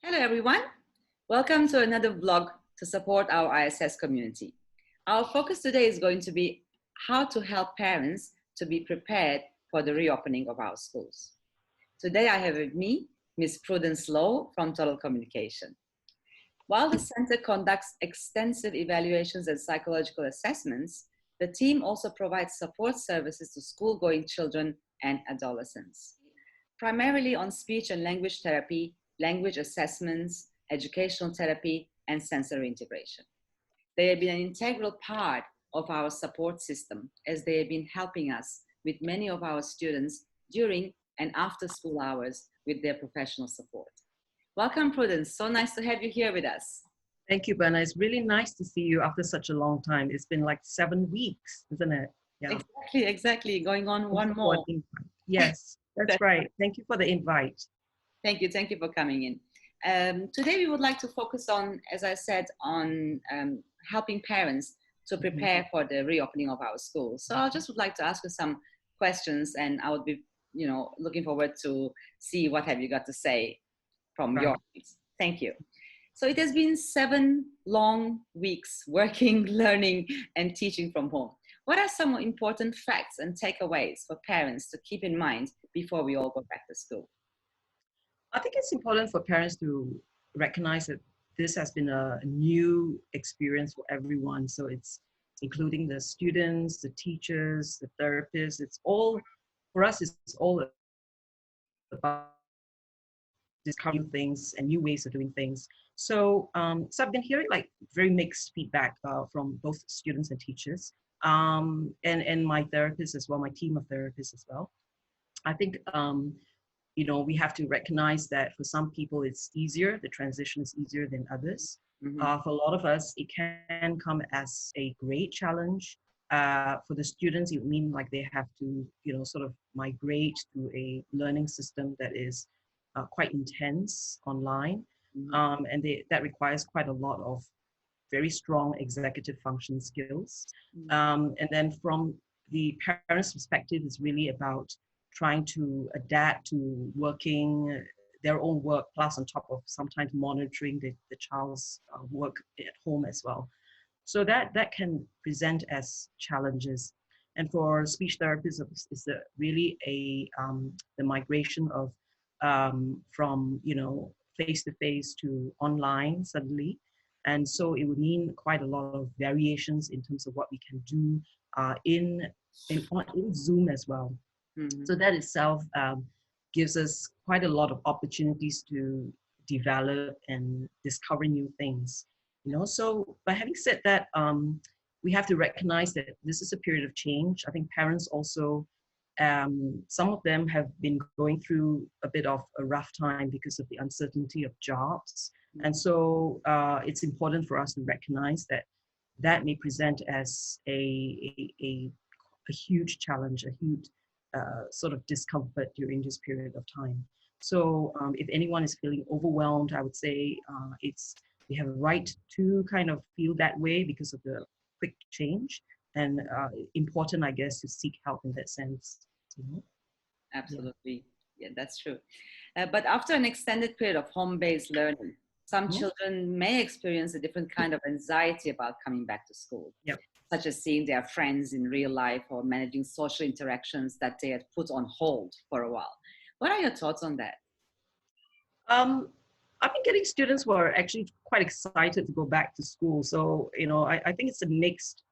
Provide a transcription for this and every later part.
Hello everyone, welcome to another vlog to support our ISS community. Our focus today is going to be how to help parents to be prepared for the reopening of our schools. Today I have with me Ms. Prudence Low from Total Communication. While the center conducts extensive evaluations and psychological assessments, the team also provides support services to school-going children and adolescents, primarily on speech and language therapy, language assessments, educational therapy, and sensory integration. They have been an integral part of our support system as they have been helping us with many of our students during and after school hours with their professional support. Welcome, Prudence. So nice to have you here with us. Thank you, Berna. It's really nice to see you after such a long time. It's been like 7 weeks, isn't it? Yeah. Exactly. Going on one more. Yes, that's right. Thank you for the invite. Thank you for coming in. Today we would like to focus on, as I said, on helping parents to prepare for the reopening of our schools. So I just would like to ask you some questions, and I would be, looking forward to see what have you got to say from your kids. Thank you. So it has been 7 long weeks working, learning, and teaching from home. What are some important facts and takeaways for parents to keep in mind before we all go back to school? I think it's important for parents to recognize that this has been a new experience for everyone. So it's including the students, the teachers, the therapists. It's all, for us, it's all about discovering things and new ways of doing things. So, so I've been hearing like very mixed feedback from both students and teachers, and my therapists as well, my team of therapists as well. I think we have to recognize that for some people it's easier, the transition is easier than others. For a lot of us, it can come as a great challenge. For the students, it would mean like they have to, sort of migrate to a learning system that is quite intense online. And that requires quite a lot of very strong executive function skills. And then from the parents' perspective, it's really about trying to adapt to working their own work, plus on top of sometimes monitoring the child's work at home as well. So that can present as challenges. And for speech therapists, it's really the migration of from face-to-face to online suddenly. And so it would mean quite a lot of variations in terms of what we can do in Zoom as well. So that itself gives us quite a lot of opportunities to develop and discover new things. So by having said that, we have to recognize that this is a period of change. I think parents also, some of them have been going through a bit of a rough time because of the uncertainty of jobs. And so it's important for us to recognize that may present as a huge challenge, a huge sort of discomfort during this period of time. So if anyone is feeling overwhelmed, I would say we have a right to kind of feel that way because of the quick change, and important, I guess, to seek help in that sense. Absolutely. Yeah, that's true. But after an extended period of home-based learning, some children may experience a different kind of anxiety about coming back to school, such as seeing their friends in real life or managing social interactions that they had put on hold for a while. What are your thoughts on that? I've been getting students who are actually quite excited to go back to school. So, I think it's a mixed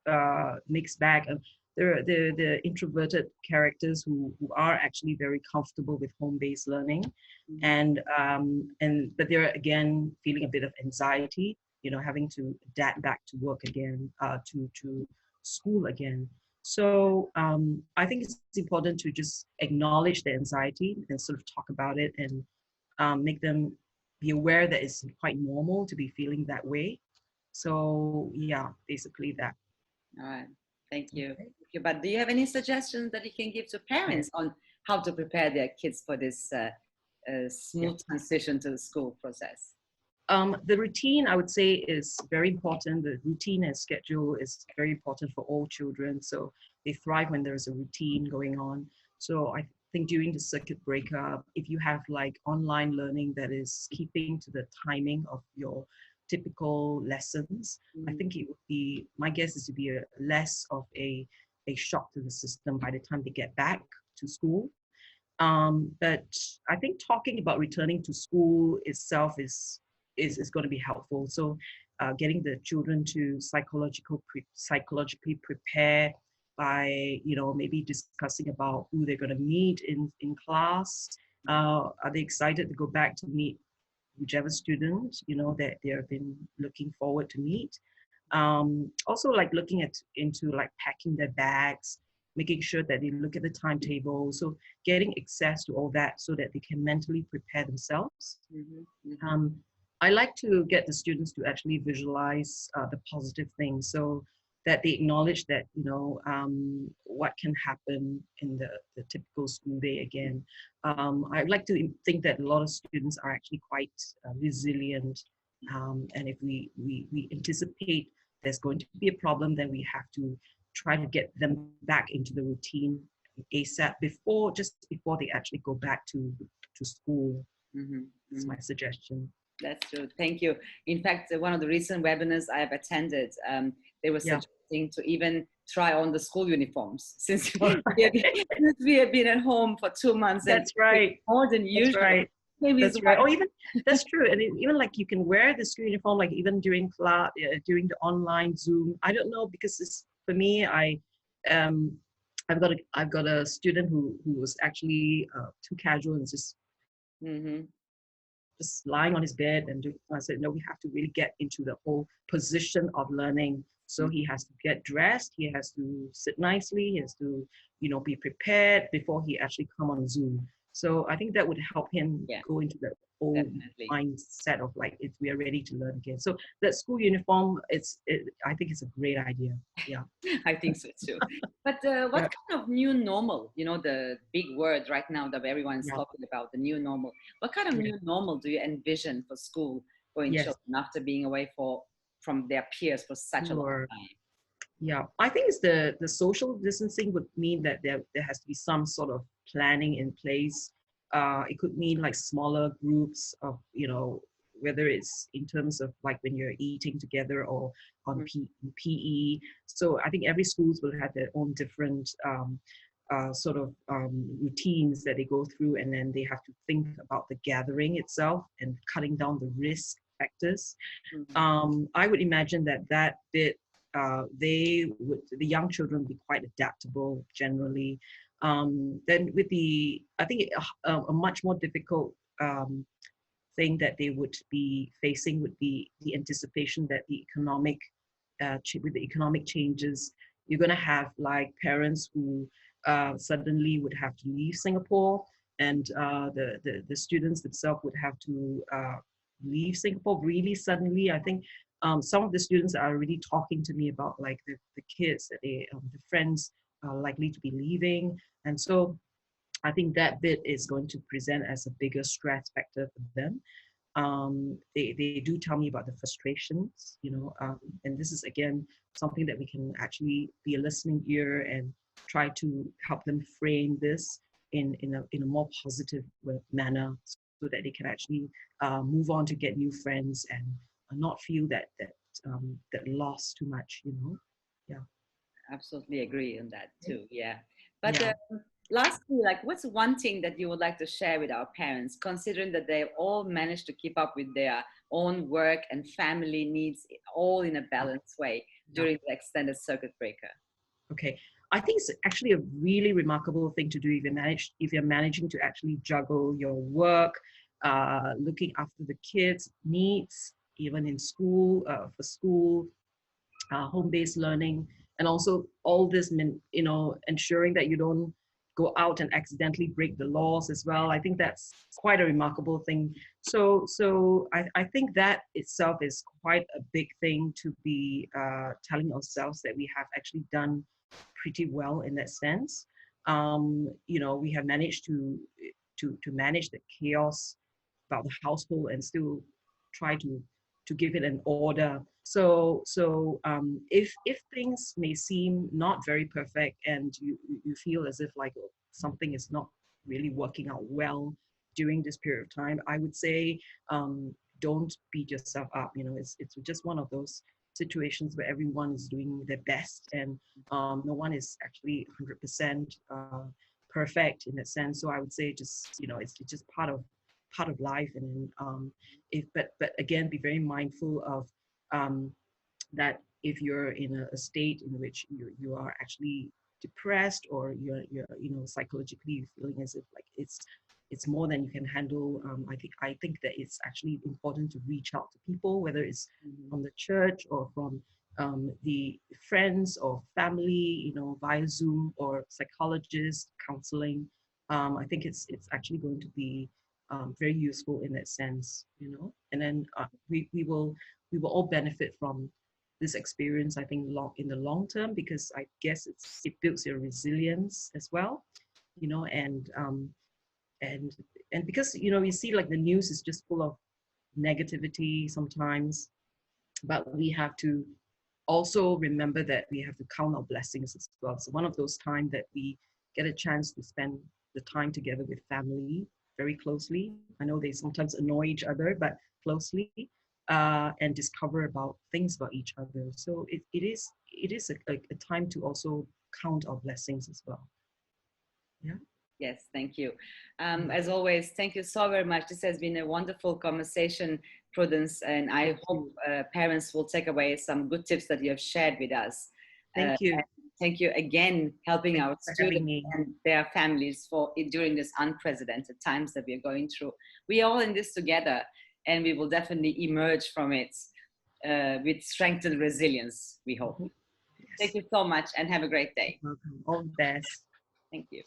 bag. There are the introverted characters who are actually very comfortable with home-based learning, but they're again feeling a bit of anxiety, having to adapt back to work again, to school again. So I think it's important to just acknowledge the anxiety and sort of talk about it and make them be aware that it's quite normal to be feeling that way. So yeah, basically that. All right. Thank you. Okay. But do you have any suggestions that you can give to parents on how to prepare their kids for this smooth transition to the school process? The routine, I would say, is very important. The routine and schedule is very important for all children. So they thrive when there's a routine going on. So I think during the circuit breaker, if you have like online learning that is keeping to the timing of your typical lessons, I think it would be, my guess is to be less of a shock to the system by the time they get back to school. But I think talking about returning to school itself is going to be helpful. So getting the children to psychologically prepare by, maybe discussing about who they're going to meet in class. Are they excited to go back to meet whichever student, that they have been looking forward to meet? Also like looking into like packing their bags, making sure that they look at the timetable. So getting access to all that so that they can mentally prepare themselves. I like to get the students to actually visualize the positive things so that they acknowledge that, what can happen in the typical school day again. I'd like to think that a lot of students are actually quite resilient. And if we anticipate there's going to be a problem, then we have to try to get them back into the routine ASAP just before they actually go back to school. That's my suggestion. That's true. Thank you. In fact, one of the recent webinars I have attended, they were suggesting to even try on the school uniforms since we have been at home for 2 months. That's right. More than usual. That's right. Maybe that's right. Or even that's true. And even like you can wear the school uniform, like even during class, during the online Zoom. I don't know, because for me, I've got a student who was actually too casual and just lying on his bed and I said, no, we have to really get into the whole position of learning. So he has to get dressed, he has to sit nicely, he has to, be prepared before he actually come on Zoom. So I think that would help him go into the old mindset of like, we are ready to learn again. So that school uniform, I think it's a great idea. Yeah, I think so too. But what kind of new normal, the big word right now that everyone's talking about, the new normal. What kind of new normal do you envision for school going children after being away from their peers for such a long time? Yeah, I think it's the social distancing would mean that there has to be some sort of planning in place. It could mean like smaller groups of, whether it's in terms of like when you're eating together or on PE. So I think every schools will have their own different routines that they go through, and then they have to think about the gathering itself and cutting down the risk factors. I would imagine that bit, the young children would be quite adaptable generally. Then I think a much more difficult thing that they would be facing would be the anticipation that with the economic changes, you're going to have like parents who suddenly would have to leave Singapore, and the students themselves would have to leave Singapore really suddenly. I think some of the students are already talking to me about like the kids that the friends are likely to be leaving, and so I think that bit is going to present as a bigger stress factor for them. They do tell me about the frustrations, and this is again something that we can actually be a listening ear and try to help them frame this in a more positive manner, so that they can actually move on to get new friends and not feel that loss too much. Yeah. Absolutely agree on that too. Yeah. But lastly, like, what's one thing that you would like to share with our parents, considering that they all managed to keep up with their own work and family needs all in a balanced way during the extended circuit breaker? Okay. I think it's actually a really remarkable thing to do if you're managing to actually juggle your work, looking after the kids' needs, even in school, for school, home-based learning, and also all this, ensuring that you don't go out and accidentally break the laws as well. I think that's quite a remarkable thing. So I think that itself is quite a big thing to be telling ourselves that we have actually done pretty well in that sense. We have managed to manage the chaos about the household and still try to give it an order. So if things may seem not very perfect and you feel as if like something is not really working out well during this period of time. I would say don't beat yourself up. You know, it's just one of those situations where everyone is doing their best, and no one is actually 100% perfect in that sense. So I would say just, you know, it's just part of life. And if but again, be very mindful of that if you're in a state in which you are actually depressed, or you're you know, psychologically feeling as if like it's more than you can handle. I think that it's actually important to reach out to people, whether it's from the church or from the friends or family, you know, via Zoom, or psychologists, counseling. I think it's actually going to be very useful in that sense, you know. And then we will all benefit from this experience, I think, in the long term, because I guess it builds your resilience as well, you know. And and because, you know, you see like the news is just full of negativity sometimes, but we have to also remember that we have to count our blessings as well. So one of those times that we get a chance to spend the time together with family very closely. I know they sometimes annoy each other, but closely, and discover about things about each other. So it is a time to also count our blessings as well. Yeah. Yes, thank you. As always, thank you so very much. This has been a wonderful conversation, Prudence, and I hope parents will take away some good tips that you have shared with us. Thank you. Thank you again, helping our students and their families during this unprecedented times that we are going through. We are all in this together, and we will definitely emerge from it with strengthened resilience, we hope. Yes. Thank you so much, and have a great day. Welcome. All the best. Thank you.